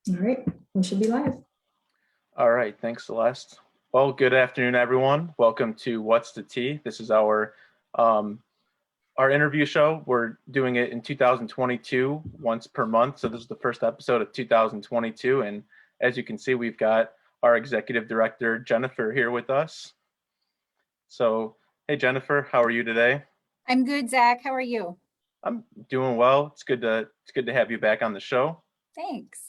All right, we should be live. All right, thanks, Celeste. Well, good afternoon, everyone. Welcome to What's the Tea? This is um, our interview show. We're doing it in 2022, once per month. So this is the first episode of 2022, and as you can see, we've got our executive director Jennifer here with us. So, hey Jennifer, how are you today? I'm good, Zach. How are you? I'm doing well. It's good to have you back on the show. Thanks.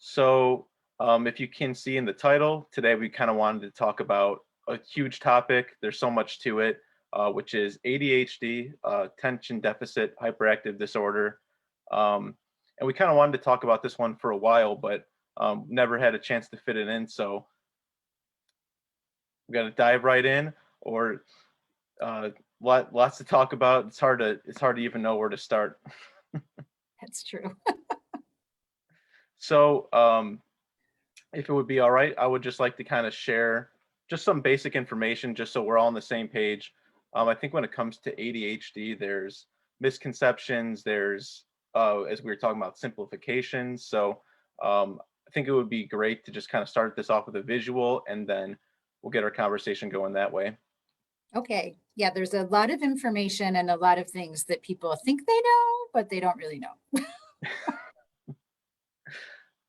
So, if you can see in the title, today we kind of wanted to talk about a huge topic. There's so much to it, which is ADHD, attention deficit hyperactive disorder. And we kind of wanted to talk about this one for a while, but never had a chance to fit it in. So we got to dive right in, or lots to talk about. It's hard to even know where to start. That's true. So, if it would be all right, I would just like to kind of share just some basic information just so we're all on the same page. I think when it comes to ADHD, there's misconceptions, there's, as we were talking about, simplifications. So I think it would be great to just kind of start this off with a visual, and then we'll get our conversation going that way. Okay. Yeah, there's a lot of information and a lot of things that people think they know, but they don't really know.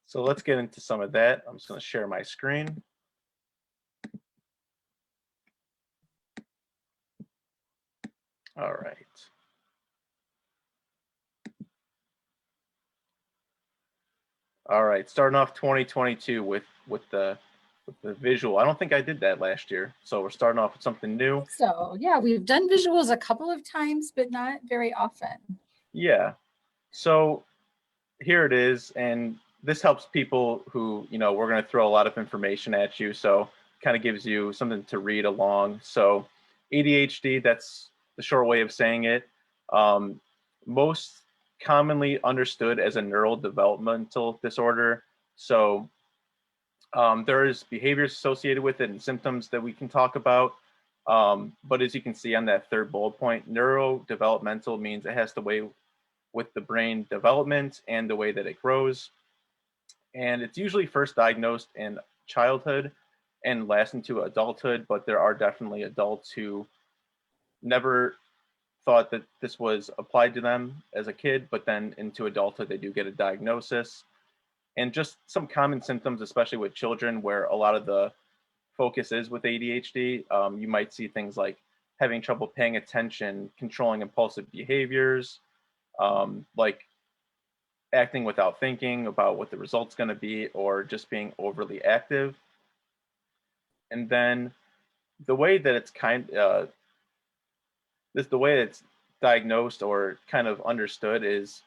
So let's get into some of that. I'm just going to share my screen. All right. All right, starting off 2022 with the visual. I don't think I did that last year, so we're starting off with something new. So yeah, we've done visuals a couple of times, but not very often. Yeah. So here it is, and this helps people who, we're going to throw a lot of information at you, so kind of gives you something to read along. So ADHD, that's the short way of saying it. Most commonly understood as a neurodevelopmental disorder. So there is behaviors associated with it and symptoms that we can talk about. But as you can see on that third bullet point, neurodevelopmental means it has to weigh with the brain development and the way that it grows. And it's usually first diagnosed in childhood and lasts into adulthood, but there are definitely adults who never thought that this was applied to them as a kid, but then into adulthood, they do get a diagnosis. And just some common symptoms, especially with children, where a lot of the focus is with ADHD, you might see things like having trouble paying attention, controlling impulsive behaviors, like acting without thinking about what the result's going to be, or just being overly active. And then the way that the way it's diagnosed or kind of understood is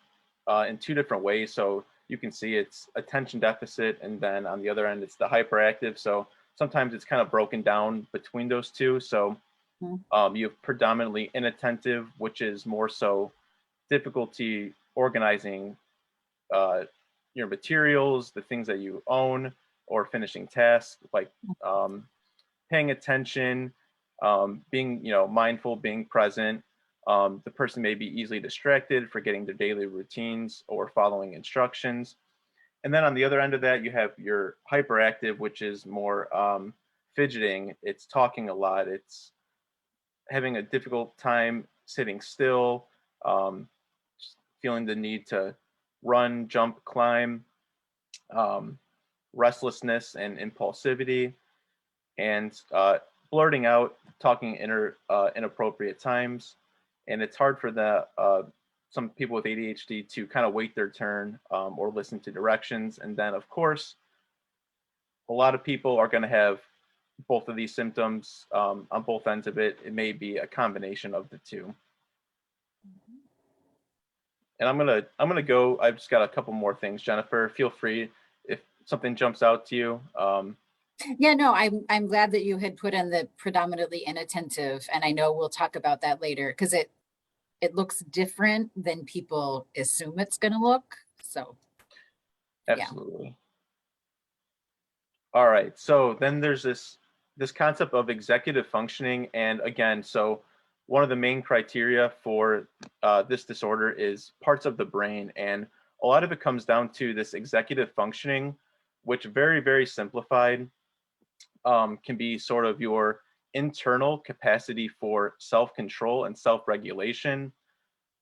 in two different ways. So you can see it's attention deficit, and then on the other end, it's the hyperactive. So sometimes it's kind of broken down between those two. So you have predominantly inattentive, which is more so difficulty organizing your materials, the things that you own, or finishing tasks, like paying attention, being mindful, being present. The person may be easily distracted, forgetting their daily routines or following instructions. And then on the other end of that, you have your hyperactive, which is more fidgeting. It's talking a lot. It's having a difficult time sitting still, feeling the need to run, jump, climb, restlessness and impulsivity, and blurting out, talking inappropriate times. And it's hard for some people with ADHD to kind of wait their turn or listen to directions. And then, of course, a lot of people are going to have both of these symptoms on both ends of it. It may be a combination of the two. And I'm gonna go. I've just got a couple more things. Jennifer, feel free if something jumps out to you. Yeah, no, I'm glad that you had put in the predominantly inattentive, and I know we'll talk about that later because it looks different than people assume it's going to look. So absolutely. Yeah. All right. So then there's this concept of executive functioning, and again, so one of the main criteria for this disorder is parts of the brain, and a a lot of it comes down to this executive functioning, which very, very simplified can be sort of your internal capacity for self-control and self-regulation.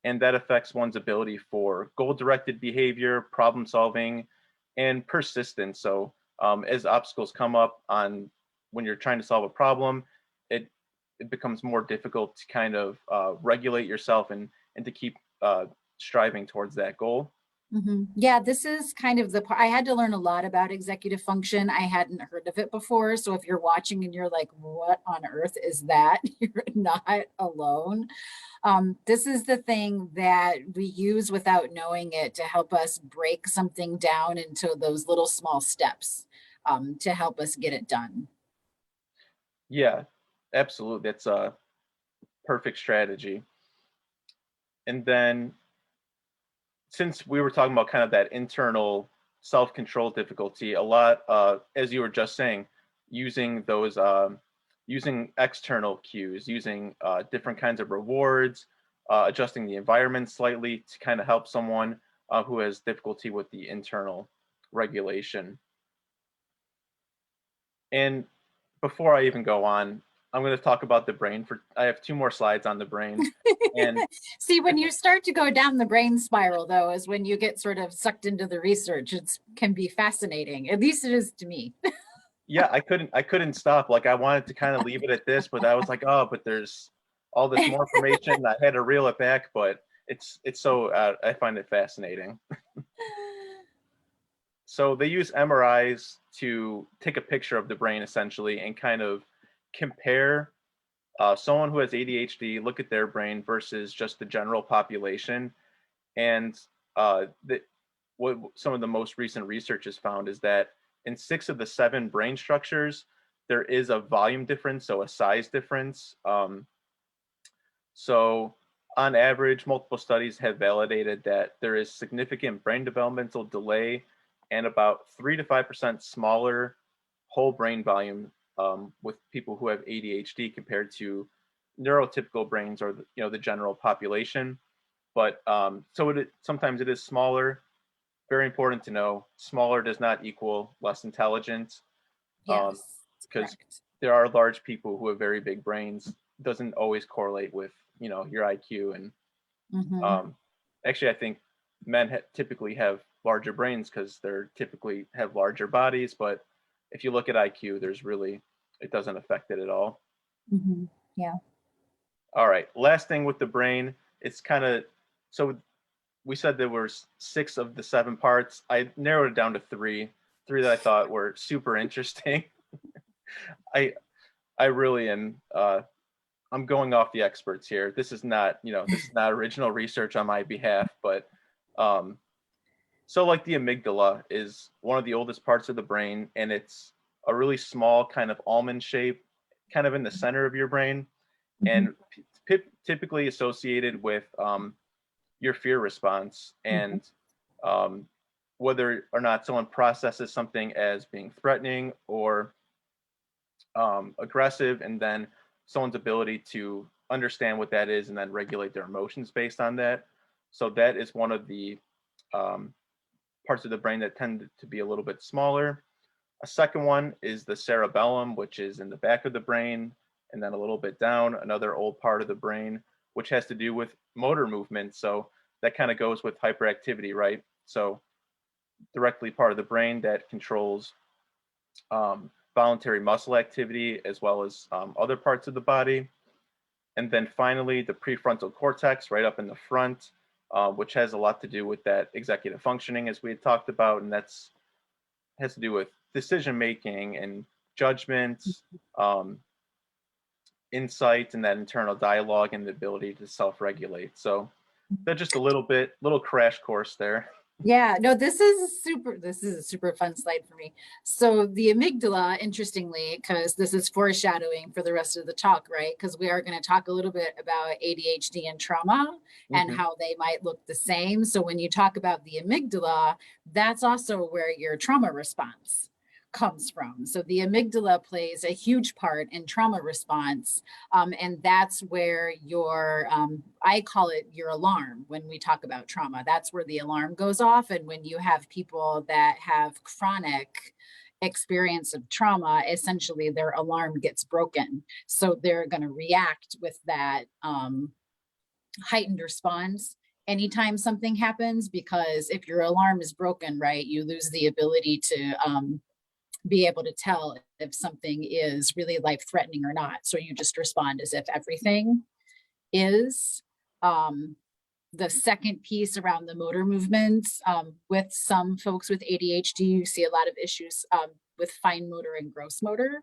And that affects one's ability for goal-directed behavior, problem solving, and persistence. So as obstacles come up on when you're trying to solve a problem, it it becomes more difficult to kind of regulate yourself and to keep striving towards that goal. Yeah, this is kind of the part I had to learn a lot about executive function. I hadn't heard of it before. So if you're watching and you're like, what on earth is that? You're not alone. This is the thing that we use without knowing it to help us break something down into those little small steps to help us get it done. Yeah, absolutely. That's a perfect strategy. And then since we were talking about kind of that internal self-control difficulty, a lot, as you were just saying, using those, using external cues, using different kinds of rewards, adjusting the environment slightly to kind of help someone who has difficulty with the internal regulation. And before I even go on, I'm going to talk about the brain. For I have two more slides on the brain, and See, when you start to go down the brain spiral, though, is when you get sort of sucked into the research. It can be fascinating. At least it is to me. yeah, I couldn't stop. Like I wanted to kind of leave it at this, but I was like, oh, but there's all this more information. I had to reel it back, but it's so I find it fascinating. So they use MRIs to take a picture of the brain essentially and kind of compare someone who has ADHD, look at their brain versus just the general population. And what some of the most recent research has found is that in 6 of the 7 brain structures, there is a volume difference, so a size difference. So, on average, multiple studies have validated that there is significant brain developmental delay and about 3 to 5% smaller whole brain volume with people who have ADHD compared to neurotypical brains or the general population. But so sometimes it is smaller. Very important to know. Smaller does not equal less intelligent, Yes, that's because correct. there are large people who have very big brains. Doesn't always correlate with your IQ. And Hmm. um, actually, I think men typically have larger brains because they're typically have larger bodies. But if you look at IQ, it doesn't affect it at all. Hmm. Yeah. All right, last thing with the brain, it's kind of so we said there were 6 of the 7 parts. I narrowed it down to three that I thought were super interesting. I I really am. I'm going off the experts here. This is not original research on my behalf, but um, so like the amygdala is one of the oldest parts of the brain, and it's a really small kind of almond shape, kind of in the center of your brain, Hmm. and typically associated with your fear response Hmm. and um, whether or not someone processes something as being threatening or aggressive, and then someone's ability to understand what that is and then regulate their emotions based on that. So that is one of the um, parts of the brain that tend to be a little bit smaller. A second one is the cerebellum, which is in the back of the brain, and then a little bit down, another old part of the brain, which has to do with motor movement. So that kind of goes with hyperactivity, right? So directly part of the brain that controls voluntary muscle activity as well as other parts of the body. And then finally, the prefrontal cortex right up in the front, which has a lot to do with that executive functioning, as we had talked about, and that's has to do with decision making and judgment, um, insight, and that internal dialogue and the ability to self-regulate. So that's just little crash course there. Yeah, no, this is a super fun slide for me. So the amygdala, interestingly, because this is foreshadowing for the rest of the talk, right? Because we are going to talk a little bit about ADHD and trauma and Hmm. how they might look the same. So when you talk about the amygdala, that's also where your trauma response comes from. So the amygdala plays a huge part in trauma response. And that's where your, I call it your alarm when we talk about trauma. That's where the alarm goes off. And when you have people that have chronic experience of trauma, essentially their alarm gets broken. So they're going to react with that heightened response anytime something happens, because if your alarm is broken, right, you lose the ability to be able to tell if something is really life threatening or not. So you just respond as if everything is. The second piece around the motor movements, with some folks with ADHD, you see a lot of issues with fine motor and gross motor.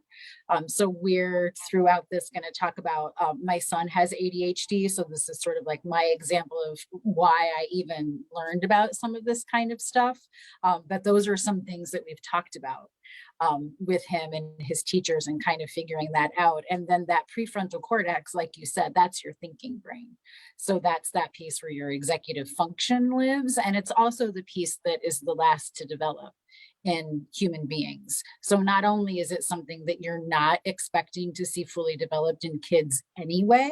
So we're throughout this going to talk about, my son has ADHD. So this is sort of like my example of why I even learned about some of this kind of stuff. But those are some things that we've talked about with him and his teachers and kind of figuring that out. And then that prefrontal cortex, like you said, that's your thinking brain. So that's that piece where your executive function lives. And it's also the piece that is the last to develop in human beings. So not only is it something that you're not expecting to see fully developed in kids anyway,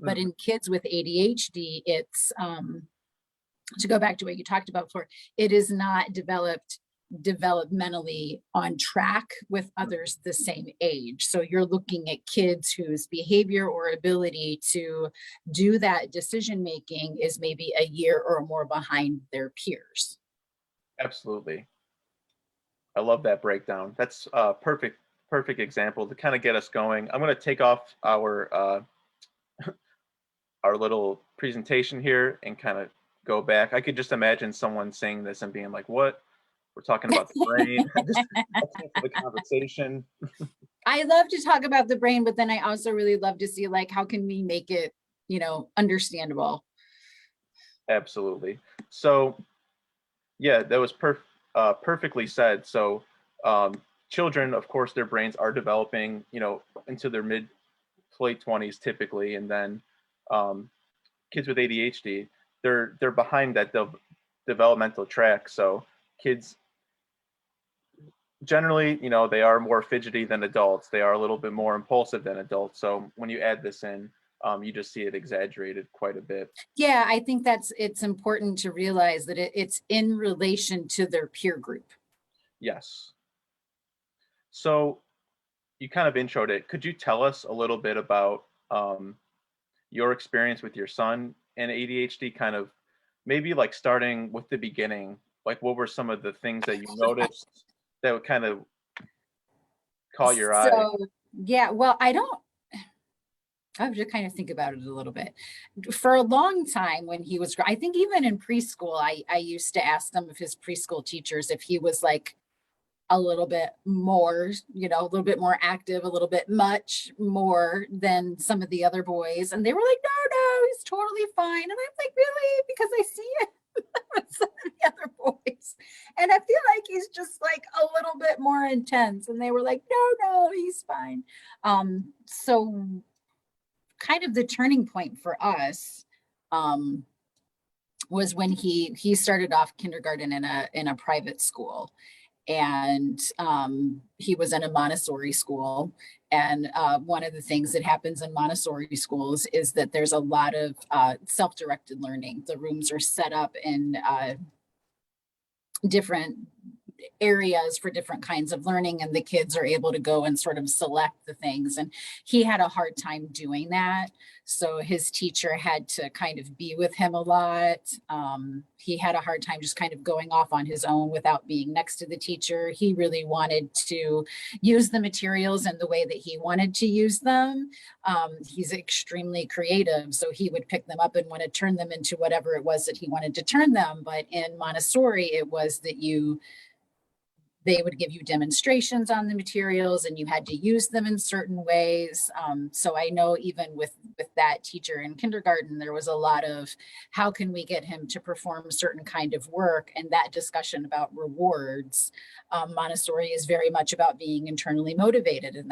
but in kids with ADHD, it's to go back to what you talked about before, it is not developed developmentally on track with others the same age. So you're looking at kids whose behavior or ability to do that decision making is maybe a year or more behind their peers. Absolutely. I love that breakdown. That's a perfect example to kind of get us going. I'm going to take off our little presentation here and kind of go back. I could just imagine someone saying this and being like, "What? We're talking about the brain." Just listening to the conversation. I love to talk about the brain, but then I also really love to see like how can we make it, understandable. Absolutely. So, yeah, that was perfectly said. So, children, of course, their brains are developing, into their mid to late 20s typically, and then kids with ADHD, they're behind that developmental track. So, kids generally, they are more fidgety than adults. They are a little bit more impulsive than adults. So, when you add this in, you just see it exaggerated quite a bit. Yeah, I think it's important to realize that it's in relation to their peer group. Yes. So you kind of introed it. Could you tell us a little bit about your experience with your son and ADHD? Kind of maybe like starting with the beginning. Like, what were some of the things that you noticed that would kind of caught your eye? So, yeah, well, I have to kind of think about it a little bit. For a long time when he was, I think even in preschool, I used to ask some of his preschool teachers if he was like a little bit more, a little bit more active, a little bit much more than some of the other boys. And they were like, no, he's totally fine. And I'm like, really? Because I see it with some of the other boys. And I feel like he's just like a little bit more intense. And they were like, no, he's fine. So kind of the turning point for us was when he started off kindergarten in a private school, and he was in a Montessori school. And one of the things that happens in Montessori schools is that there's a lot of self-directed learning. The rooms are set up in different areas for different kinds of learning, and the kids are able to go and sort of select the things. And he had a hard time doing that, so his teacher had to kind of be with him a lot. He had a hard time just kind of going off on his own without being next to the teacher. He really wanted to use the materials in the way that he wanted to use them. He's extremely creative, so he would pick them up and want to turn them into whatever it was that he wanted to turn them. But in Montessori, it was that they would give you demonstrations on the materials and you had to use them in certain ways. So I know even with that teacher in kindergarten, there was a lot of how can we get him to perform certain kind of work, and that discussion about rewards. Montessori is very much about being internally motivated, and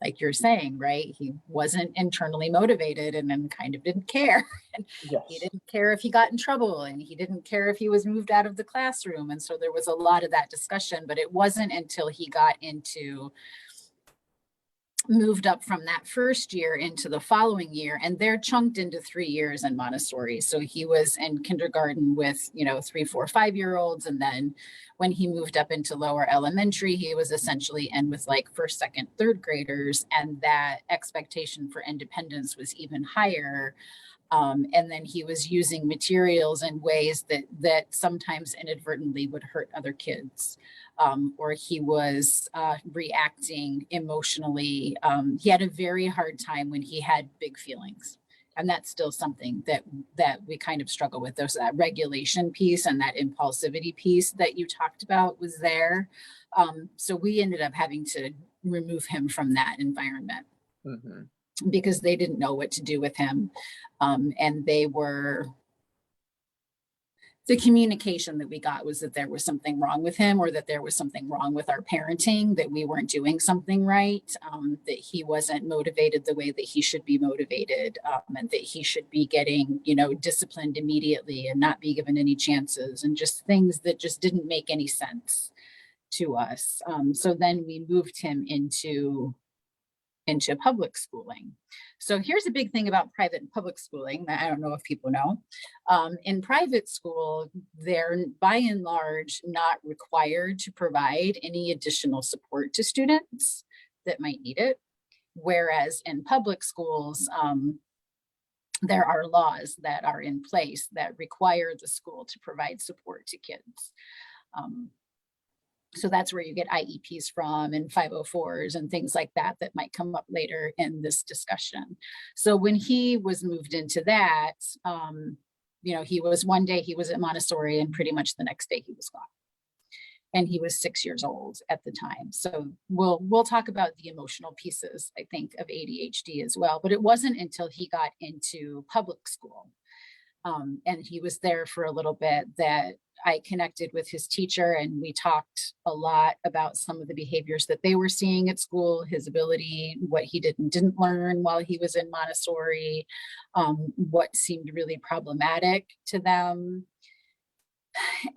like you're saying, right? He wasn't internally motivated and then kind of didn't care. And he Yes. didn't care if he got in trouble and he didn't care if he was moved out of the classroom. And so there was a lot of that discussion, but it wasn't until he got into moved up from that first year into the following year, and they're chunked into 3 years in Montessori. So he was in kindergarten with, 3, 4, 5 year olds. And then when he moved up into lower elementary, he was essentially in with like first, second, third graders. And that expectation for independence was even higher. And then he was using materials in ways that sometimes inadvertently would hurt other kids, or he was reacting emotionally. He had a very hard time when he had big feelings, and that's still something that we kind of struggle with. There's that regulation piece and that impulsivity piece that you talked about was there. So we ended up having to remove him from that environment Hmm. because they didn't know what to do with him. And the communication that we got was that there was something wrong with him, or that there was something wrong with our parenting, that we weren't doing something right, that he wasn't motivated the way that he should be motivated, and that he should be getting, disciplined immediately and not be given any chances, and just things that just didn't make any sense to us. So then we moved him into public schooling. So here's a big thing about private and public schooling that I don't know if people know. In private school, they're by and large not required to provide any additional support to students that might need it. Whereas in public schools, there are laws that are in place that require the school to provide support to kids. Um, so that's where you get IEPs from, and 504s and things like that that might come up later in this discussion. So when he was moved into that, he was one day he was at Montessori, and pretty much the next day he was gone. And he was 6 years old at the time. So we'll talk about the emotional pieces, I think, of ADHD as well. But it wasn't until he got into public school, and he was there for a little bit, that I connected with his teacher, and we talked a lot about some of the behaviors that they were seeing at school, his ability, what he didn't learn while he was in Montessori, what seemed really problematic to them.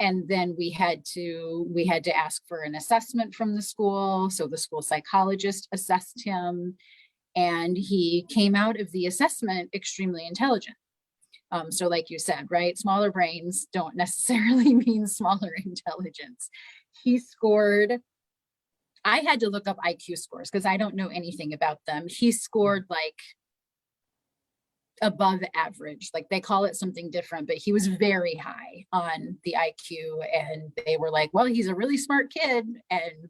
And then we had to ask for an assessment from the school. So the school psychologist assessed him, and he came out of the assessment extremely intelligent. So like you said, right, smaller brains don't necessarily mean smaller intelligence. He scored, I had to look up IQ scores because I don't know anything about them. He scored like above average, like they call it something different, but he was very high on the IQ. And they were like, well, he's a really smart kid. And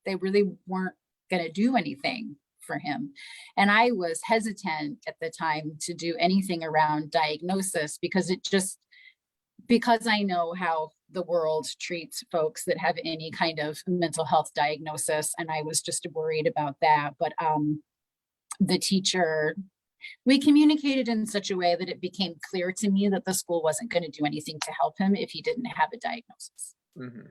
they really weren't going to do anything for him. And I was hesitant at the time to do anything around diagnosis because I know how the world treats folks that have any kind of mental health diagnosis. And I was just worried about that. But the teacher, we communicated in such a way that it became clear to me that the school wasn't going to do anything to help him if he didn't have a diagnosis. Hmm.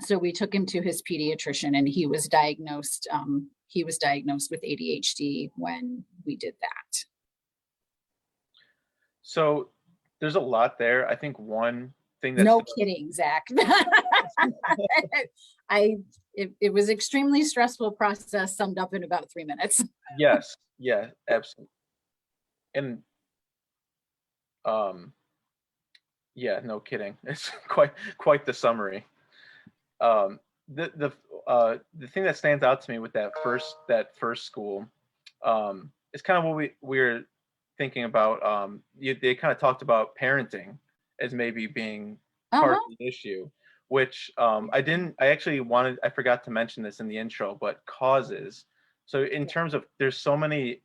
So we took him to his pediatrician, and he was diagnosed with ADHD when we did that. So there's a lot there. I think one thing that's No kidding, Zach. It was extremely stressful process summed up in about 3 minutes. yes, yeah, absolutely. And um, yeah, no kidding. It's quite the summary. Um, the thing that stands out to me with that first school is kind of what we're thinking about. They kind of talked about parenting as maybe being part Uh-huh. of the issue, which I forgot to mention this in the intro, but causes. So in terms of, there's so many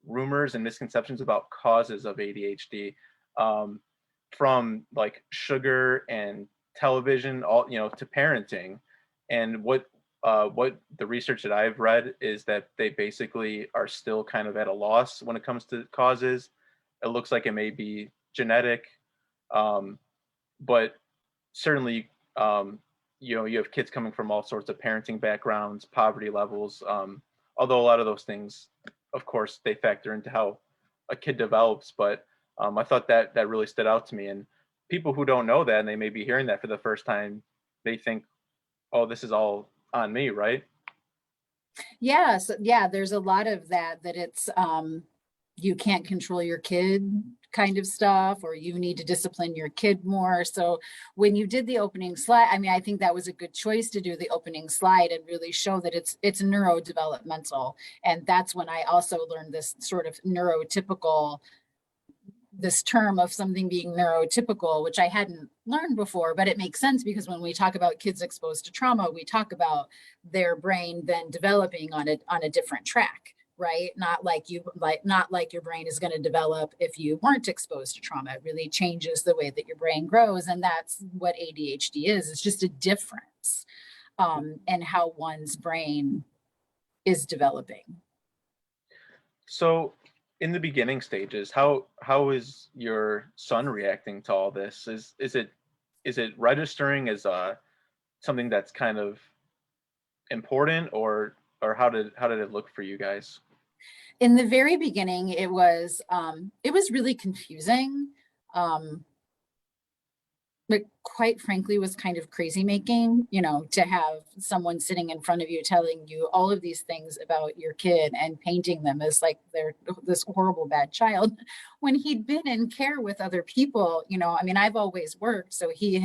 rumors and misconceptions about causes of ADHD, um, from like sugar and television, all to parenting. And what the research that I've read is that they basically are still kind of at a loss when it comes to causes. It looks like it may be genetic, um, but certainly, you have kids coming from all sorts of parenting backgrounds, poverty levels, although a lot of those things, of course, they factor into how a kid develops. But I thought that that really stood out to me. And people who don't know that and they may be hearing that for the first time, they think, oh, this is all on me, right? Yeah, so yeah, there's a lot of that it's you can't control your kid kind of stuff, or you need to discipline your kid more. So when you did the opening slide, I mean, I think that was a good choice to do the opening slide and really show that it's neurodevelopmental. And that's when I also learned this sort of neurotypical, this term of something being neurotypical, which I hadn't learned before, but it makes sense because when we talk about kids exposed to trauma, we talk about their brain then developing on a different track, right? Not like your brain is going to develop if you weren't exposed to trauma. It really changes the way that your brain grows. And that's what ADHD is. It's just a difference in how one's brain is developing. So in the beginning stages, how is your son reacting to all this? Is it registering as something that's kind of important, or how did it look for you guys? In the very beginning, it was really confusing. Um, but quite frankly was kind of crazy making, to have someone sitting in front of you telling you all of these things about your kid and painting them as like they're this horrible bad child when he'd been in care with other people. I mean, I've always worked, so he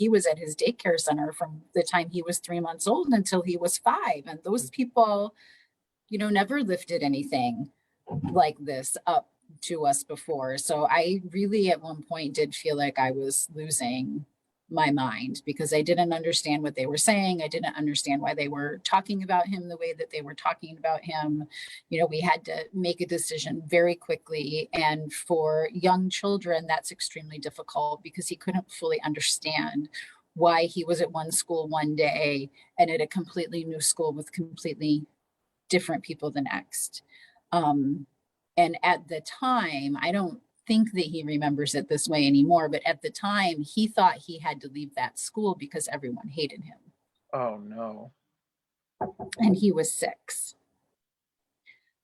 was at his daycare center from the time he was 3 months old until he was 5, and those people never lifted anything like this up to us before. So I really at one point did feel like I was losing my mind because I didn't understand what they were saying. I didn't understand why they were talking about him the way that they were talking about him. We had to make a decision very quickly. And for young children, that's extremely difficult because he couldn't fully understand why he was at one school one day and at a completely new school with completely different people the next. Um, and at the time, I don't think that he remembers it this way anymore, but at the time, he thought he had to leave that school because everyone hated him. Oh no. And he was 6.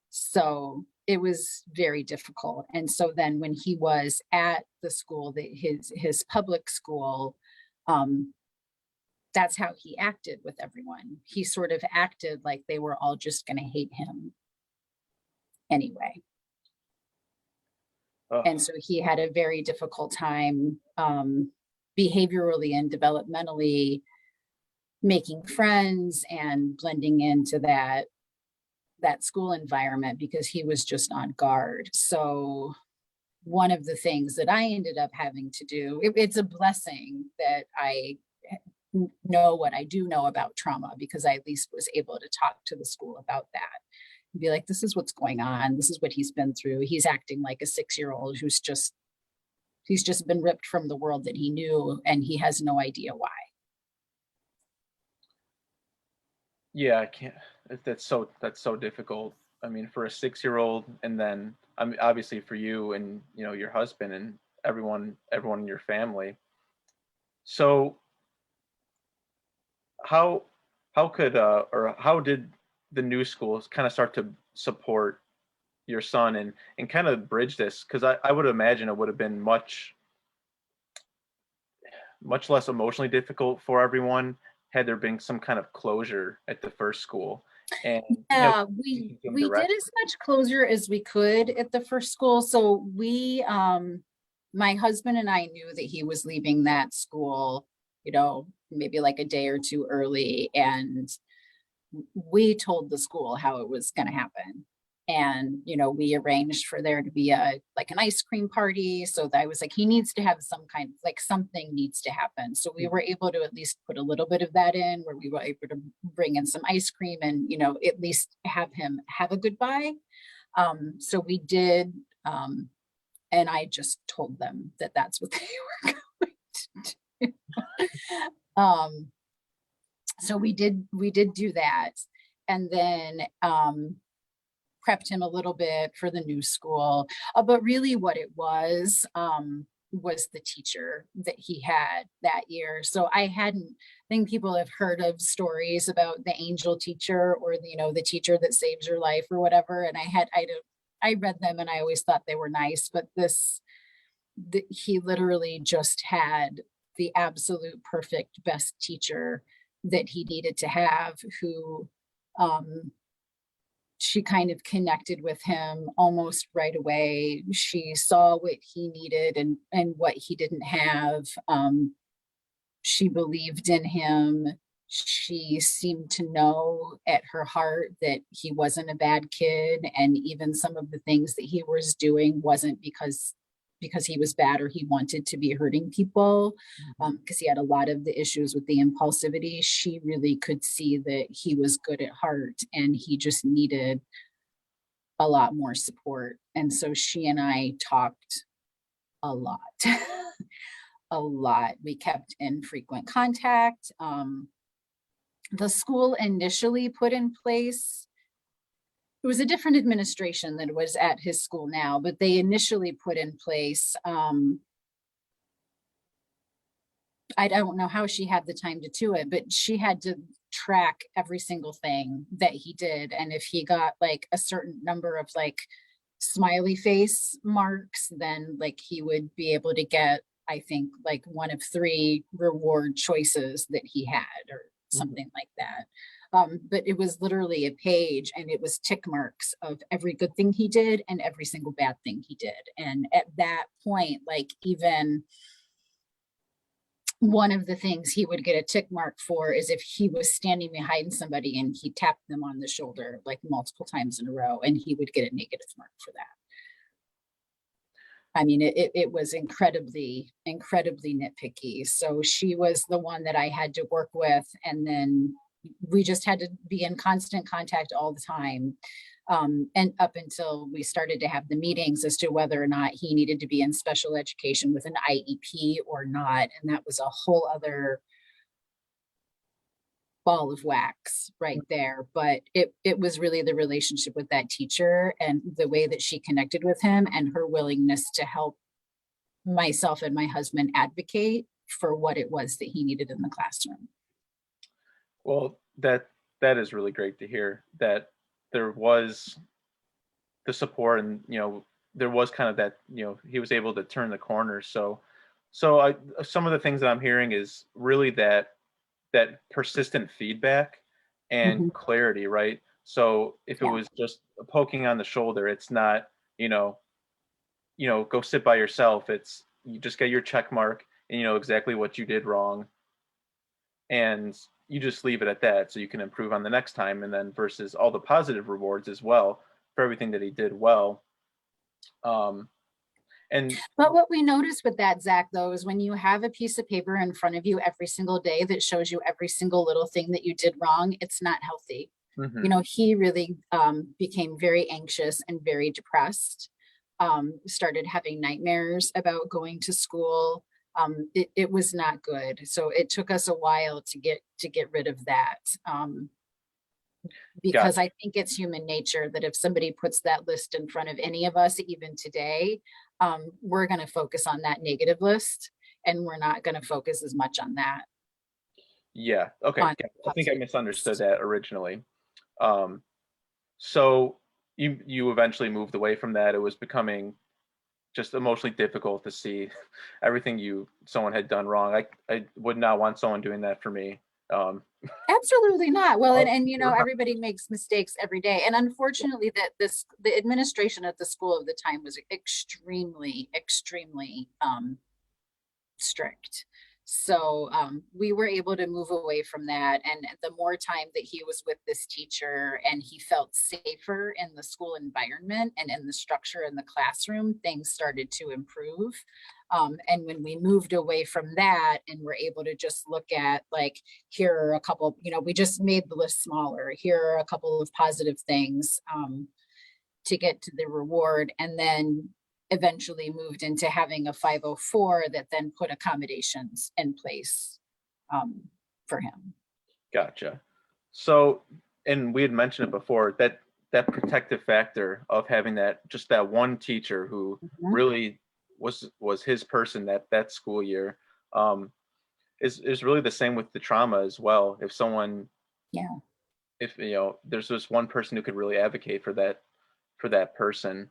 So it was very difficult. And so then when he was at the school, his public school, um, that's how he acted with everyone. He sort of acted like they were all just going to hate him anyway. And Ugh. so he had a very difficult time behaviorally and developmentally making friends and blending into that school environment because he was just on guard. So one of the things that I ended up having to do, it's a blessing that I know what I do know about trauma because I at least was able to talk to the school about that and be like, this is what's going on. This is what he's been through. He's acting like a 6-year-old he's just been ripped from the world that he knew and he has no idea why. Yeah, I can't. That's so difficult. I mean, for a 6-year old, and then I mean, obviously for you and your husband and everyone in your family. So how how could or how did the new schools kind of start to support your son and kind of bridge this? Because I would imagine it would have been much less emotionally difficult for everyone had there been some kind of closure at the first school, and Yeah, speaking to him we did direct. as much closure as we could at the first school. So my husband and I knew that he was leaving that school, maybe like a day or two early, and we told the school how it was going to happen. And we arranged for there to be an ice cream party, so that I was like, he needs to have some kind of like something needs to happen, so we were able to at least put a little bit of that in where we were able to bring in some ice cream and at least have him have a goodbye. So we did. And I just told them that that's what they were going to do. um so we did do that, and then prepped him a little bit for the new school. But really what it was, was the teacher that he had that year. So I think people have heard of stories about the angel teacher or the, the teacher that saves your life or whatever. And I read them and I always thought they were nice, but he literally just had the absolute perfect best teacher that he needed to have, who um she kind of connected with him almost right away. She saw what he needed and what he didn't have. She believed in him. She seemed to know at her heart that he wasn't a bad kid, and even some of the things that he was doing wasn't because he was bad or he wanted to be hurting people, because he had a lot of the issues with the impulsivity. She really could see that he was good at heart and he just needed a lot more support. And so she and I talked a lot. A lot. We kept in frequent contact. The school initially put in place, it was a different administration that was at his school now, but they initially put in place, I don't know how she had the time to do it, but she had to track every single thing that he did. And if he got like a certain number of like smiley face marks, then like he would be able to get, I think, like one of 3 reward choices that he had or something like that. But it was literally a page and it was tick marks of every good thing he did and every single bad thing he did. And at that point, like even one of the things he would get a tick mark for is if he was standing behind somebody and he tapped them on the shoulder like multiple times in a row, and he would get a negative mark for that. I mean, it was incredibly, incredibly nitpicky. So she was the one that I had to work with. And then we just had to be in constant contact all the time. And up until we started to have the meetings as to whether or not he needed to be in special education with an IEP or not. And that was a whole other ball of wax right there. But it was really the relationship with that teacher and the way that she connected with him and her willingness to help myself and my husband advocate for what it was that he needed in the classroom. Well, that is really great to hear that there was the support, and there was kind of that, he was able to turn the corner. So some of the things that I'm hearing is really that persistent feedback and Mhm. clarity, right? So if it Yeah. was just poking on the shoulder, it's not, go sit by yourself. It's you just get your check mark and you know exactly what you did wrong, and you just leave it at that so you can improve on the next time. And then versus all the positive rewards as well for everything that he did well. Um, and But what we notice with that, Zach, though, is when you have a piece of paper in front of you every single day that shows you every single little thing that you did wrong, it's not healthy. mhm, He really became very anxious and very depressed, started having nightmares about going to school. It was not good. So it took us a while to get rid of that. Because gotcha. I think it's human nature that if somebody puts that list in front of any of us, even today, we're going to focus on that negative list and we're not going to focus as much on that, Yeah. Okay. on Yeah, I think I positive misunderstood list. that originally. Um, so you eventually moved away from that. It was becoming just emotionally difficult to see everything someone had done wrong. I would not want someone doing that for me. Um, Absolutely not. Well, oh, everybody makes mistakes every day. And unfortunately the administration at the school of the time was extremely, extremely strict. So we were able to move away from that. And the more time that he was with this teacher and he felt safer in the school environment and in the structure in the classroom, things started to improve. And when we moved away from that and we're able to just look at like, here are a couple, we just made the list smaller. Here are a couple of positive things to get to the reward. And then eventually moved into having a 504 that then put accommodations in place for him. gotcha. So, and we had mentioned it before that protective factor of having that just that one teacher who Mhm. really was his person that school year. Um, is really the same with the trauma as well. If someone, Yeah. if there's just one person who could really advocate for that person.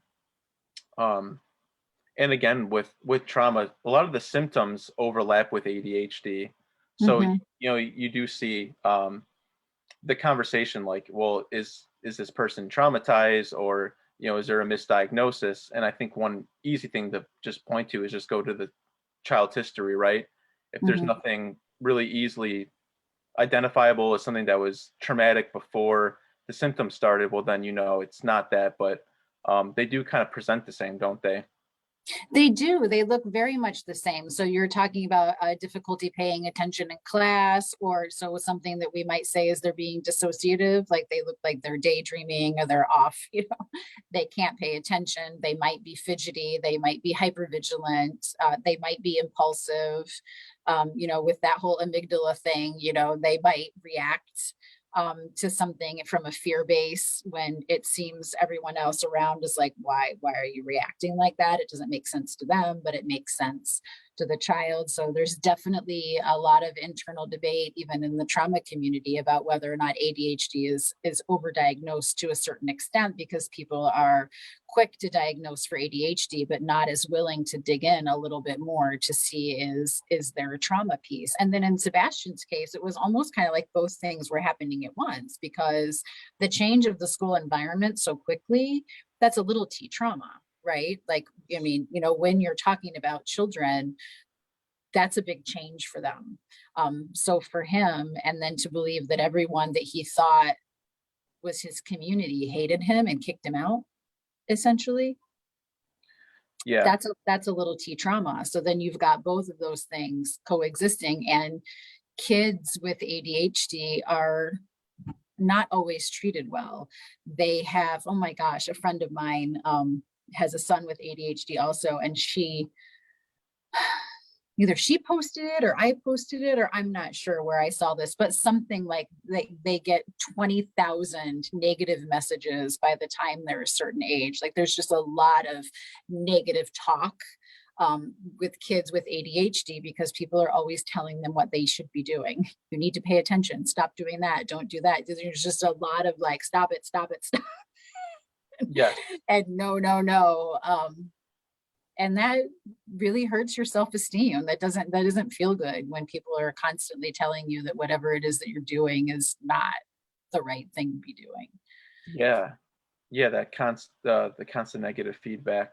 Um, and again, with trauma, a lot of the symptoms overlap with ADHD. So Hmm. you do see the conversation like, well, is this person traumatized, or is there a misdiagnosis? And I think one easy thing to just point to is just go to the child's history, right? If there's Hmm. nothing really easily identifiable as something that was traumatic before the symptoms started, well, then it's not that. But they do kind of present the same, don't they? They do. They look very much the same. So you're talking about difficulty paying attention in class, or so something that we might say is they're being dissociative, like they look like they're daydreaming or they're off. They can't pay attention. They might be fidgety. They might be hypervigilant. They might be impulsive. With that whole amygdala thing, they might react to something from a fear base when it seems everyone else around is like, why are you reacting like that? It doesn't make sense to them, but it makes sense to the child. So there's definitely a lot of internal debate, even in the trauma community, about whether or not ADHD is overdiagnosed to a certain extent, because people are quick to diagnose for ADHD, but not as willing to dig in a little bit more to see is there a trauma piece. And then in Sebastian's case, it was almost kind of like both things were happening at once, because the change of the school environment so quickly, that's a little T trauma, right? Like, I mean, when you're talking about children, that's a big change for them. So for him, and then to believe that everyone that he thought was his community hated him and kicked him out, essentially, Yeah, that's a little T trauma. So then you've got both of those things coexisting, and kids with ADHD are not always treated well. They have, oh my gosh, a friend of mine has a son with ADHD also, and either she posted it or I posted it, or I'm not sure where I saw this, but something like they get 20,000 negative messages by the time they're a certain age. Like there's just a lot of negative talk with kids with ADHD, because people are always telling them what they should be doing. You need to pay attention. Stop doing that. Don't do that. There's just a lot of like, stop it, stop it, stop. yes, And no, no, no. And that really hurts your self-esteem. That doesn't feel good when people are constantly telling you that whatever it is that you're doing is not the right thing to be doing. yeah, yeah. That the constant negative feedback.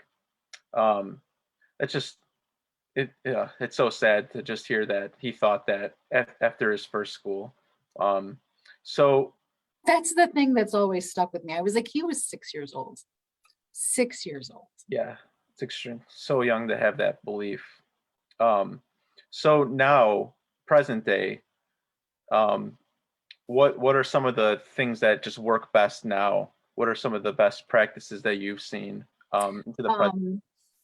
Um, it's just yeah, it's so sad to just hear that he thought that after his first school. Um, so That's the thing that's always stuck with me. I was like, he was 6 years old. 6 years old. yeah, it's extreme. So young to have that belief. Um, so now, present day, um, what are some of the things that just work best now? What are some of the best practices that you've seen into the present? Um,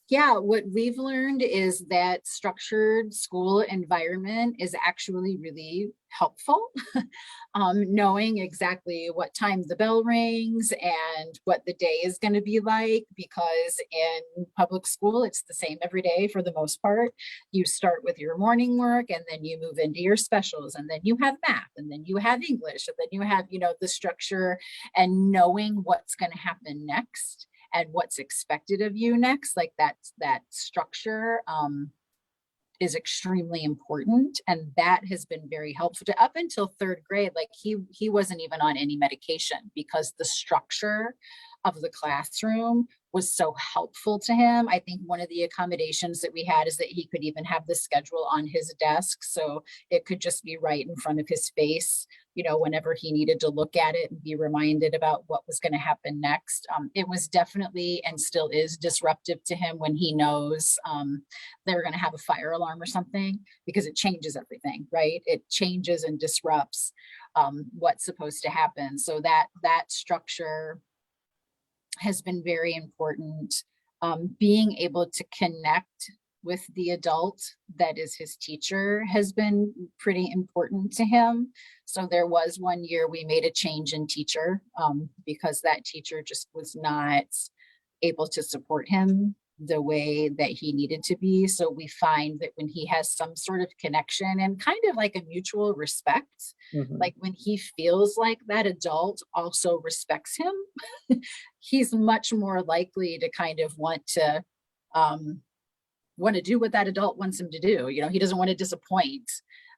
yeah, what we've learned is that structured school environment is actually really helpful. Knowing exactly what time the bell rings and what the day is going to be like, because in public school, it's the same every day for the most part. You start with your morning work, and then you move into your specials, and then you have math, and then you have English, and then you have, the structure, and knowing what's going to happen next and what's expected of you next, like that structure is extremely important, and that has been very helpful. To up until third grade, like he wasn't even on any medication, because the structure of the classroom was so helpful to him. I think one of the accommodations that we had is that he could even have the schedule on his desk, so it could just be right in front of his face, whenever he needed to look at it and be reminded about what was going to happen next. It was definitely, and still is, disruptive to him when he knows they're going to have a fire alarm or something, because it changes everything, right? It changes and disrupts what's supposed to happen. So that structure has been very important. Being able to connect with the adult that is his teacher has been pretty important to him. So there was one year we made a change in teacher, because that teacher just was not able to support him the way that he needed to be. So we find that when he has some sort of connection and kind of like a mutual respect, Hmm. like when he feels like that adult also respects him, he's much more likely to kind of um, want to do what that adult wants him to do. You know, he doesn't want to disappoint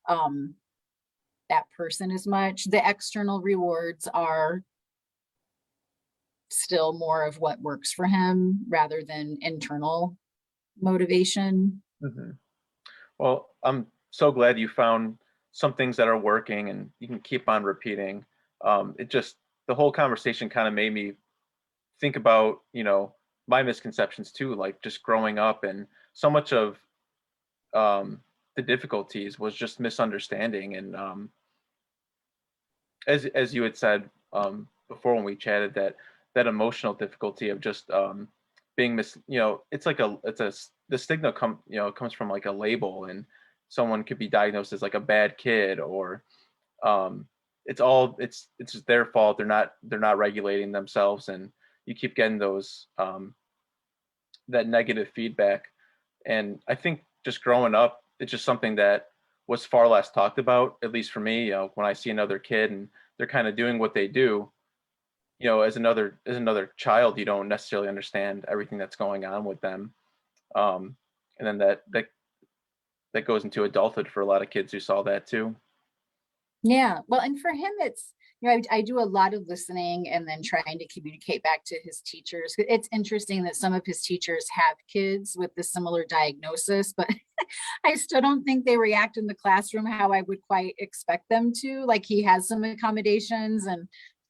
um, that person as much. The external rewards are still more of what works for him rather than internal motivation. Hmm. Well, I'm so glad you found some things that are working and you can keep on repeating. It just, the whole conversation kind of made me think about, my misconceptions too, like just growing up, and so much of the difficulties was just misunderstanding. And as you had said before when we chatted, that emotional difficulty of just being it's like the stigma comes from like a label, and someone could be diagnosed as like a bad kid, or it's just their fault. They're not regulating themselves, and you keep getting those that negative feedback. And I think just growing up, it's just something that was far less talked about, at least for me. When I see another kid and they're kind of doing what they do, as another child, you don't necessarily understand everything that's going on with them. And then that goes into adulthood for a lot of kids who saw that too. Yeah. Well, and for him, it's, I do a lot of listening and then trying to communicate back to his teachers. It's interesting that some of his teachers have kids with the similar diagnosis, but I still don't think they react in the classroom how I would quite expect them to. Like he has some accommodations and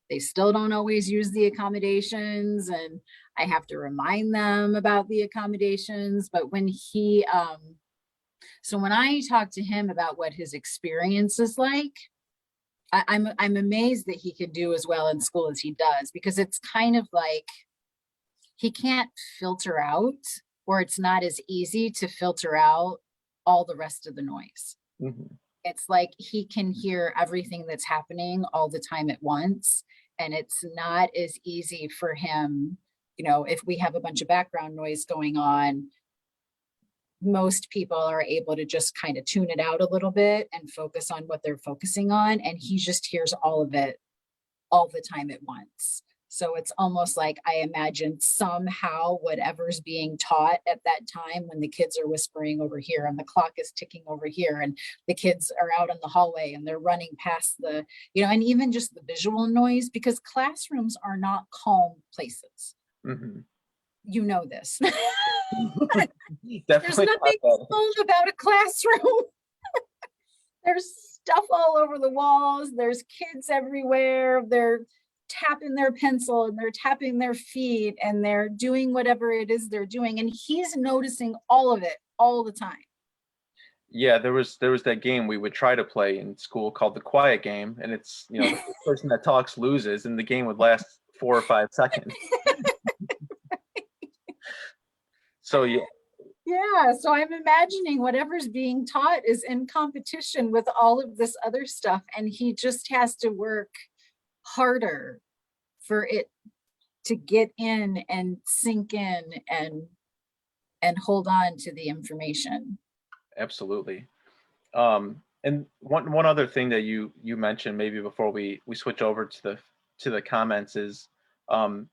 they still don't always use the accommodations. And I have to remind them about the accommodations. But so when I talk to him about what his experience is like, I'm amazed that he can do as well in school as he does, because it's kind of like he can't filter out, or it's not as easy to filter out all the rest of the noise. Hmm. It's like he can hear everything that's happening all the time at once, and it's not as easy for him. If we have a bunch of background noise going on, most people are able to just kind of tune it out a little bit and focus on what they're focusing on, and he just hears all of it all the time at once. So it's almost like I imagine somehow whatever's being taught at that time, when the kids are whispering over here and the clock is ticking over here and the kids are out in the hallway and they're running past and even just the visual noise, because classrooms are not calm places. Hmm. You know this. There's Definitely not nothing that. calm about a classroom. There's stuff all over the walls. There's kids everywhere. They're tapping their pencil and they're tapping their feet and they're doing whatever it is they're doing. And he's noticing all of it all the time. Yeah, there was that game we would try to play in school called the quiet game, and it's the first person that talks loses, and the game would last 4 or 5 seconds. So yeah, Yeah. So I'm imagining whatever's being taught is in competition with all of this other stuff. And he just has to work harder for it to get in and sink in and hold on to the information. absolutely. And one other thing that you mentioned maybe before we switch over to the comments is um,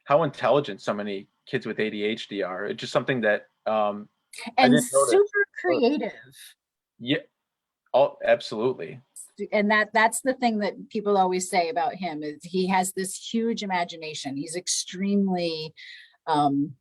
how intelligent so many kids with ADHD are. It's just something that I And didn't notice. super Uh, creative. Yeah, oh, absolutely. And that's the thing that people always say about him, is he has this huge imagination. He's extremely um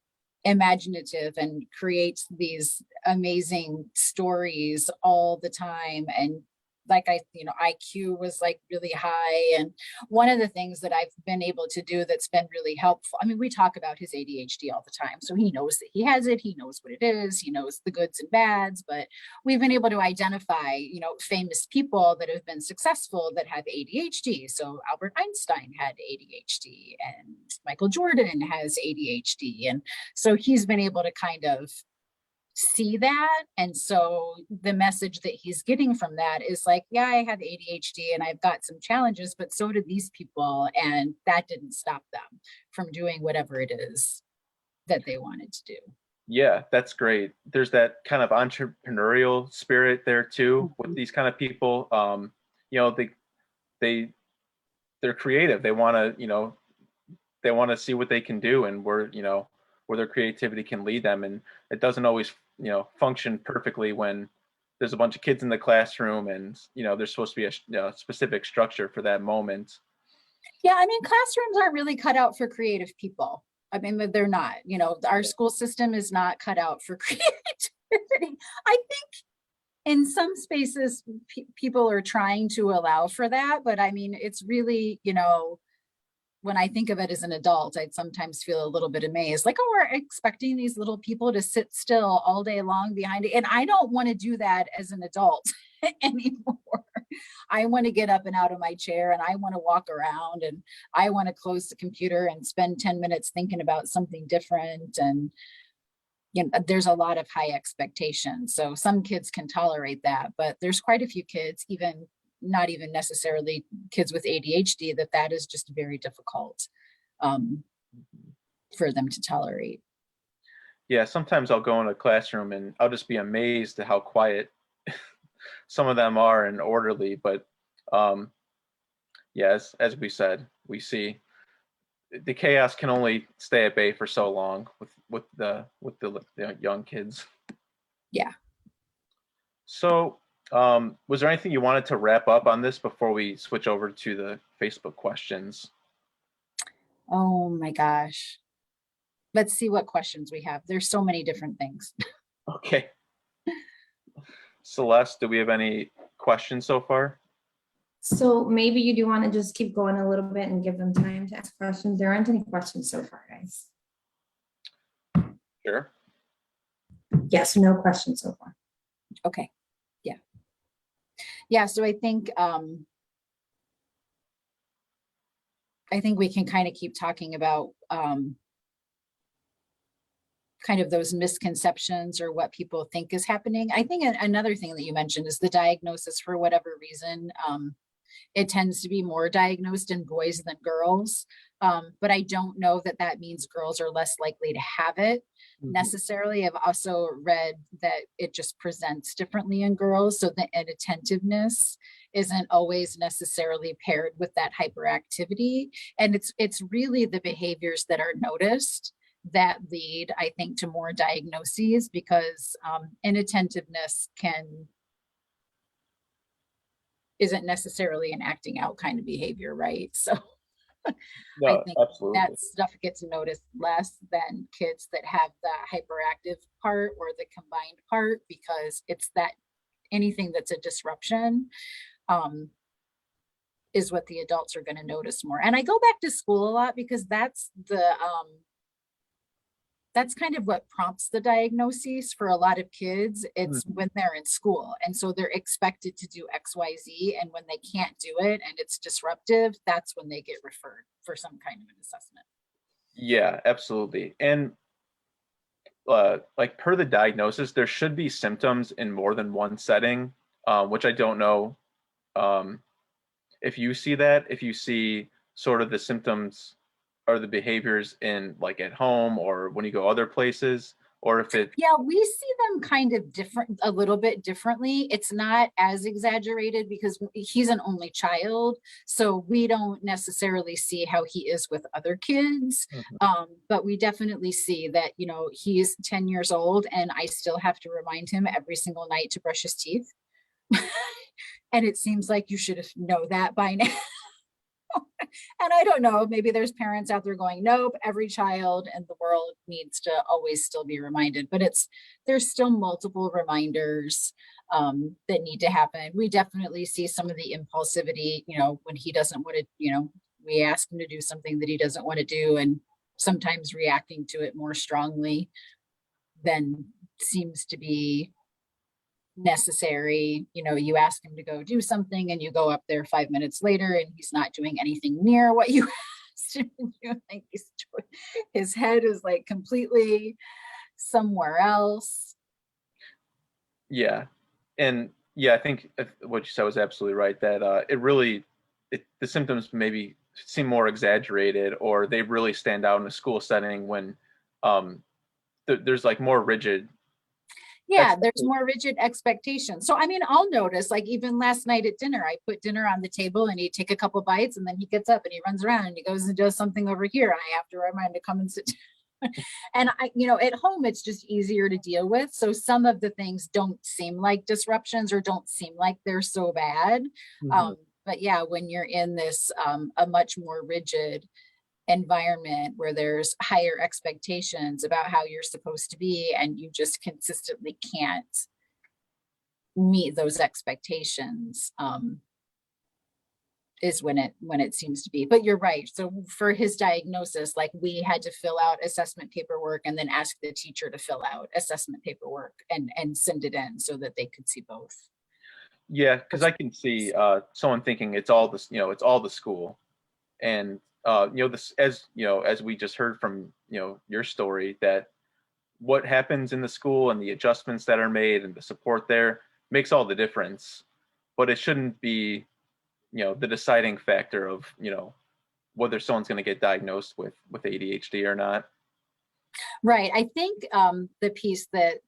imaginative and creates these amazing stories all the time. And like IQ was like really high. And one of the things that I've been able to do that's been really helpful, I mean, we talk about his ADHD all the time, so he knows that he has it, he knows what it is, he knows the goods and bads, but we've been able to identify famous people that have been successful that have ADHD. So Albert Einstein had ADHD and Michael Jordan has ADHD. And so he's been able to kind of see that. And so the message that he's getting from that is like, yeah, I have ADHD and I've got some challenges, but so do these people. And that didn't stop them from doing whatever it is that they wanted to do. Yeah, that's great. There's that kind of entrepreneurial spirit there too with Mhm. these kind of people. You know, they they're creative. They want to, they want to see what they can do and where their creativity can lead them. And it doesn't always, function perfectly when there's a bunch of kids in the classroom and, there's supposed to be a specific structure for that moment. Yeah, I mean, classrooms aren't really cut out for creative people. I mean, they're not. Our Yeah. school system is not cut out for creativity. I think in some spaces, people are trying to allow for that, but I mean, it's really, when I think of it as an adult, I'd sometimes feel a little bit amazed, like, oh, we're expecting these little people to sit still all day long behind it. And I don't want to do that as an adult anymore. I want to get up and out of my chair and I want to walk around and I want to close the computer and spend 10 minutes thinking about something different. And there's a lot of high expectations. So some kids can tolerate that, but there's quite a few kids, even not even necessarily kids with ADHD, that is just very difficult um, for them to tolerate. Yeah, sometimes I'll go in a classroom and I'll just be amazed at how quiet some of them are and orderly. But um, yeah, as we said, we see the chaos can only stay at bay for so long with the young kids. Yeah. So, was there anything you wanted to wrap up on this before we switch over to the Facebook questions? Oh my gosh. Let's see what questions we have. There's so many different things. Okay. Celeste, do we have any questions so far? So maybe you do want to just keep going a little bit and give them time to ask questions. There aren't any questions so far, guys. Sure. Yes, no questions so far. Okay. Yeah. Yeah. So I think we can kind of keep talking about kind of those misconceptions or what people think is happening. I think another thing that you mentioned is the diagnosis. For whatever reason, it tends to be more diagnosed in boys than girls. But I don't know that that means girls are less likely to have it necessarily. I've also read that it just presents differently in girls. So the inattentiveness isn't always necessarily paired with that hyperactivity. And it's really the behaviors that are noticed that lead, I think, to more diagnoses, because inattentiveness isn't necessarily an acting out kind of behavior, right? So I No, think absolutely. that stuff gets noticed less than kids that have the hyperactive part or the combined part, because it's that anything that's a disruption um, is what the adults are going to notice more. And I go back to school a lot because that's kind of what prompts the diagnoses for a lot of kids. It's Mhm. when they're in school. And so they're expected to do XYZ. And when they can't do it and it's disruptive, that's when they get referred for some kind of an assessment. Yeah, absolutely. And like per the diagnosis, there should be symptoms in more than one setting, which I don't know um, if you see that, if you see sort of the symptoms or the behaviors in like at home or when you go other places, or if it. Yeah, we see them kind of different, a little bit differently. It's not as exaggerated because he's an only child. So we don't necessarily see how he is with other kids. Mhm. But we definitely see that, he's 10 years old and I still have to remind him every single night to brush his teeth. And it seems like you should know that by now. And I don't know, maybe there's parents out there going, nope, every child in the world needs to always still be reminded, but there's still multiple reminders that need to happen. We definitely see some of the impulsivity, when he doesn't want to, we ask him to do something that he doesn't want to do, and sometimes reacting to it more strongly than seems to be necessary. You ask him to go do something and you go up there 5 minutes later and he's not doing anything near what you asked him to do. Like his head is like completely somewhere else. Yeah, and yeah, I think what you said was absolutely right. That the symptoms maybe seem more exaggerated, or they really stand out in a school setting when there's like more rigid. Yeah, there's more rigid expectations. So, I mean, I'll notice, like, even last night at dinner, I put dinner on the table and he'd take a couple bites and then he gets up and he runs around and he goes and does something over here. And I have to remind him to come and sit. And at home, it's just easier to deal with. So some of the things don't seem like disruptions or don't seem like they're so bad. But yeah, when you're in this, a much more rigid environment where there's higher expectations about how you're supposed to be and you just consistently can't meet those expectations, is when it seems to be. But you're right. So for his diagnosis, like, we had to fill out assessment paperwork and then ask the teacher to fill out assessment paperwork and send it in so that they could see both. Yeah, because I can see someone thinking it's all this, it's all the school, and this, as we just heard from your story, that what happens in the school and the adjustments that are made and the support there makes all the difference. But it shouldn't be the deciding factor of whether someone's going to get diagnosed with ADHD or not. Right. I think the piece that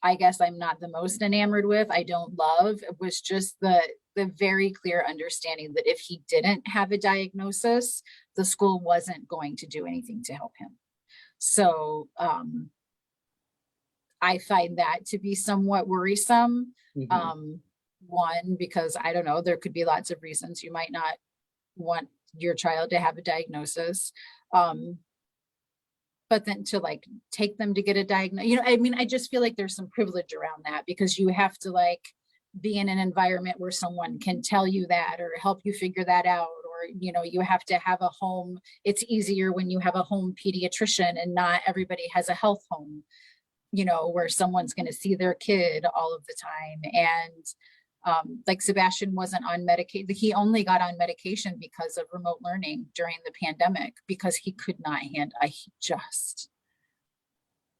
I guess I'm not the most enamored with, I don't love, was just the very clear understanding that if he didn't have a diagnosis, the school wasn't going to do anything to help him. So I find that to be somewhat worrisome. One, because I don't know, there could be lots of reasons you might not want your child to have a diagnosis. But then to like take them to get a diagnosis, I mean, I just feel like there's some privilege around that, because you have to like be in an environment where someone can tell you that or help you figure that out, or you have to have a home. It's easier when you have a home pediatrician, and not everybody has a health home, where someone's going to see their kid all of the time. And like Sebastian wasn't on medication. He only got on medication because of remote learning during the pandemic, because he could not he just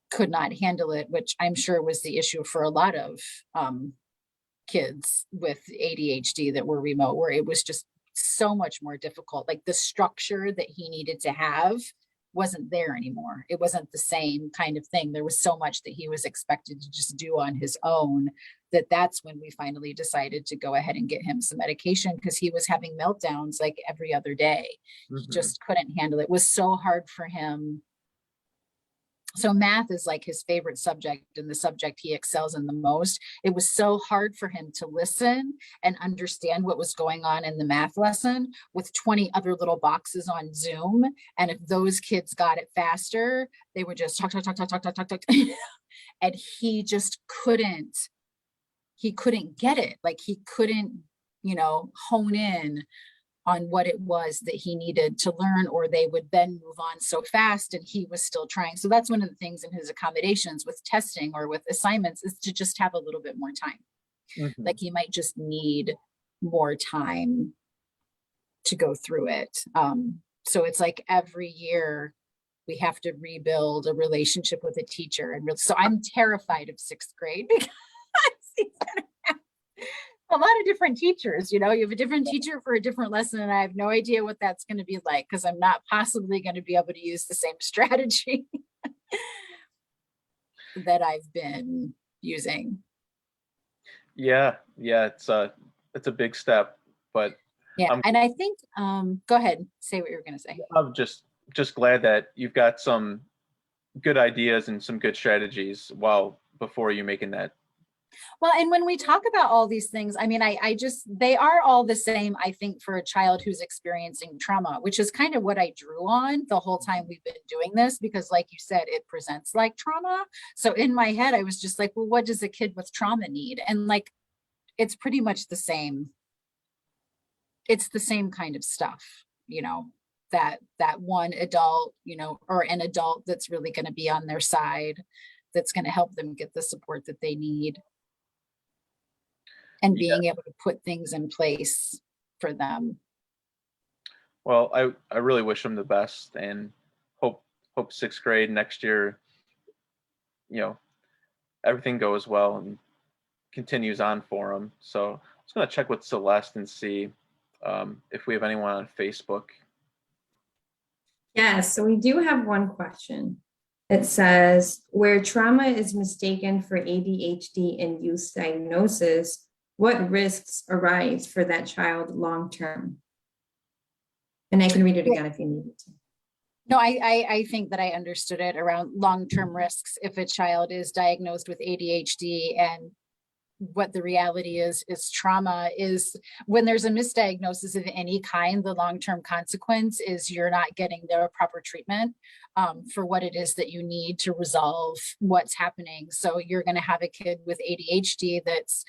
could not handle it, which I'm sure was the issue for a lot of kids with ADHD that were remote, where it was just so much more difficult. Like, the structure that he needed to have wasn't there anymore. It wasn't the same kind of thing. There was so much that he was expected to just do on his own, that's when we finally decided to go ahead and get him some medication, because he was having meltdowns like every other day. He just couldn't handle it. It was so hard for him. So math is like his favorite subject and the subject he excels in the most. It was so hard for him to listen and understand what was going on in the math lesson with 20 other little boxes on Zoom. And if those kids got it faster, they would just talk. And he just couldn't get it. Like, he couldn't, hone in on what it was that he needed to learn, or they would then move on so fast and he was still trying. So that's one of the things in his accommodations with testing or with assignments, is to just have a little bit more time. Like, he might just need more time to go through it. So it's like every year we have to rebuild a relationship with a teacher. And so I'm terrified of 6th grade, because he's gonna have a lot of different teachers. You have a different teacher for a different lesson, and I have no idea what that's going to be like, because I'm not possibly going to be able to use the same strategy that I've been using. Yeah, it's a big step, but yeah. And I think go ahead, say what you were going to say. I'm just glad that you've got some good ideas and some good strategies before you making that. Well, and when we talk about all these things, I mean, they are all the same, I think, for a child who's experiencing trauma, which is kind of what I drew on the whole time we've been doing this, because like you said, it presents like trauma. So in my head, I was just like, well, what does a kid with trauma need? And like, it's pretty much the same. It's the same kind of stuff, that one adult, or an adult that's really going to be on their side, that's going to help them get the support that they need. And being able to put things in place for them. Well, I really wish them the best, and hope 6th grade next year, everything goes well and continues on for them. So I was going to check with Celeste and see if we have anyone on Facebook. Yes, so we do have one question. It says, where trauma is mistaken for ADHD-induced diagnosis, what risks arise for that child long term? And I can read it again if you need it to. No, I think that I understood it around long-term risks if a child is diagnosed with ADHD, and what the reality is trauma is when there's a misdiagnosis of any kind, the long-term consequence is you're not getting the proper treatment for what it is that you need to resolve what's happening. So you're going to have a kid with ADHD that's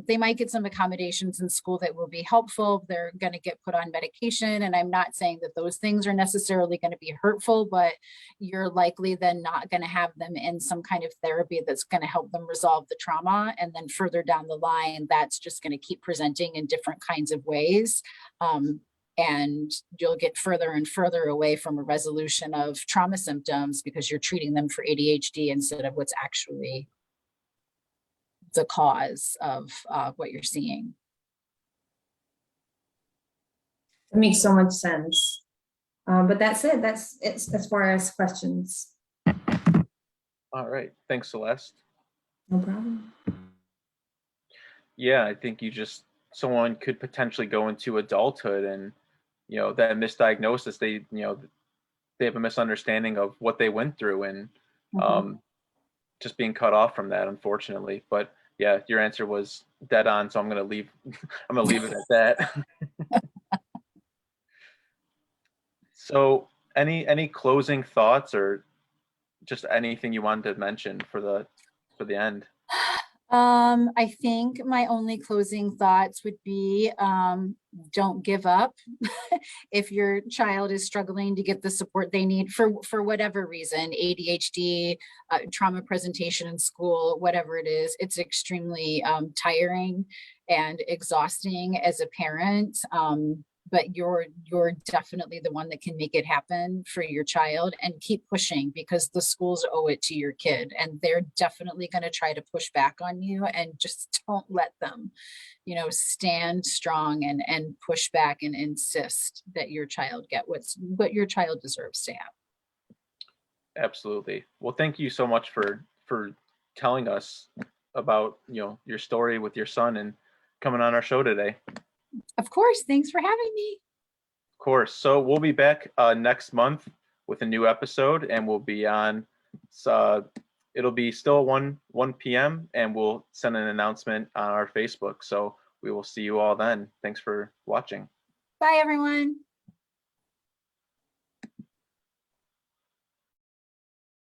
they might get some accommodations in school that will be helpful. They're going to get put on medication. And I'm not saying that those things are necessarily going to be hurtful, but you're likely then not going to have them in some kind of therapy that's going to help them resolve the trauma. And then further down the line, that's just going to keep presenting in different kinds of ways. And you'll get further and further away from a resolution of trauma symptoms because you're treating them for ADHD instead of what's actually the cause of what you're seeing. It makes so much sense. But that's it. That's it as far as questions. All right. Thanks, Celeste. No problem. Yeah, I think someone could potentially go into adulthood and, that misdiagnosis, they have a misunderstanding of what they went through and just being cut off from that, unfortunately. But yeah, your answer was dead on. So I'm going to leave it at that. So any closing thoughts or just anything you wanted to mention for the end? I think my only closing thoughts would be don't give up. If your child is struggling to get the support they need for whatever reason, ADHD, trauma presentation in school, whatever it is, it's extremely tiring and exhausting as a parent. But you're definitely the one that can make it happen for your child, and keep pushing because the schools owe it to your kid, and they're definitely going to try to push back on you, and just don't let them, stand strong and push back and insist that your child get what your child deserves to have. Absolutely. Well, thank you so much for telling us about, your story with your son and coming on our show today. Of course. Thanks for having me. Of course. So we'll be back next month with a new episode, and we'll be on. It'll be still 1 p.m. and we'll send an announcement on our Facebook. So we will see you all then. Thanks for watching. Bye, everyone.